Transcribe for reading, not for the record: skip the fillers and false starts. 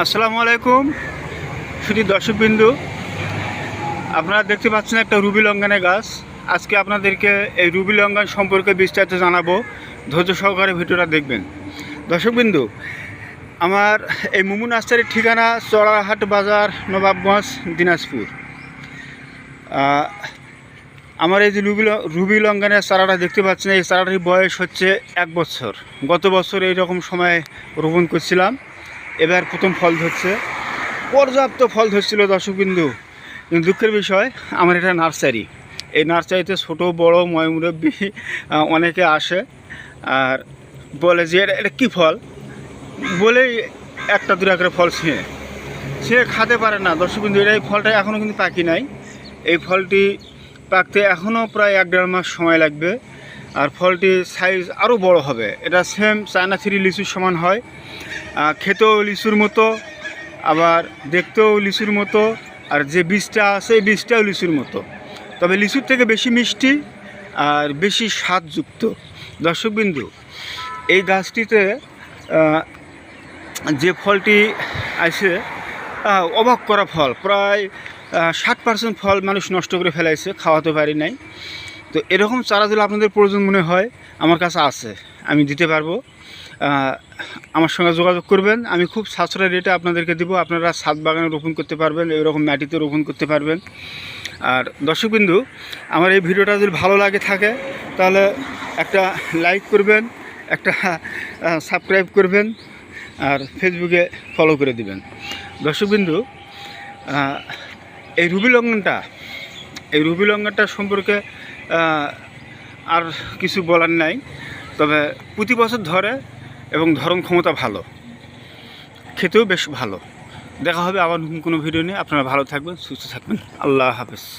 আসসালামু আলাইকুম শুধু দর্শকবিন্দু, আপনারা দেখতে পাচ্ছেন একটা রুবি লঙ্ঘনের গাছ। আজকে আপনাদেরকে এই রুবি লঙ্ঘন সম্পর্কে বিস্তারিত জানাবো। ধৈর্য সহকারে ভিডিওটা দেখবেন। দর্শকবিন্দু, আমার এই মুমু নার্সারির ঠিকানা চড়াহাট বাজার, নবাবগঞ্জ, দিনাজপুর। আমার এই যে রুবি লঙ্ঘনের চারাটা দেখতে পাচ্ছেন, এই চারাটির বয়স হচ্ছে 1 বছর। গত বছর এইরকম সময় রোপণ করছিলাম, এবার প্রথম ফল ধরছে। পর্যাপ্ত ফল ধরছিল দর্শকবিন্দু, কিন্তু দুঃখের বিষয় আমার এটা নার্সারি। এই নার্সারিতে ছোট বড় ময়মুরব্বী অনেকে আসে আর বলে যে এটা কী ফল, বলেই একটা দুটা করে ফল সে খেতে পারে না দর্শকবিন্দু। এই ফলটা এখনও কিন্তু পাকি নাই। এই ফলটি পাকতে এখনও প্রায় 1-1.5 মাস সময় লাগবে, আর ফলটির সাইজ আরও বড় হবে। এটা সেম চায়না থ্রি লিচুর সমান হয়, খেতেও লিচুর মতো, আবার দেখতেও লিচুর মতো, আর যে বীজটা আছে এই বীজটাও লিচুর মতো, তবে লিচুর থেকে বেশি মিষ্টি আর বেশি স্বাদযুক্ত। দর্শকবিন্দু, এই গাছটিতে যে ফলটি আছে অবাক করা ফল, প্রায় 60% ফল মানুষ নষ্ট করে ফেলাইছে, খাওয়াতে পারি নাই। তো এরকম চারা যদি আপনাদের প্রয়োজন মনে হয়, আমার কাছে আছে, আমি দিতে পারবো। আমার সঙ্গে যোগাযোগ করবেন, আমি খুব সাশ্রয় রেটে আপনাদেরকে দেবো। আপনারা ছাদ বাগানে রোপণ করতে পারবেন, এরকম মাটিতে রোপণ করতে পারবেন। আর দর্শকবিন্দু, আমার এই ভিডিওটা যদি ভালো লাগে থাকে তাহলে একটা লাইক করবেন, একটা সাবস্ক্রাইব করবেন, আর ফেসবুকে ফলো করে দিবেন। দর্শকবিন্দু, এই রুবি লঙ্ঘনটা সম্পর্কে আর কিছু বলার নাই, তবে প্রতি বছর ধরে এবং ধরন ক্ষমতা ভালো, খেতেও বেশ ভালো। দেখা হবে আবার নতুন কোনো ভিডিও নিয়ে। আপনারা ভালো থাকবেন, সুস্থ থাকবেন। আল্লাহ হাফেজ।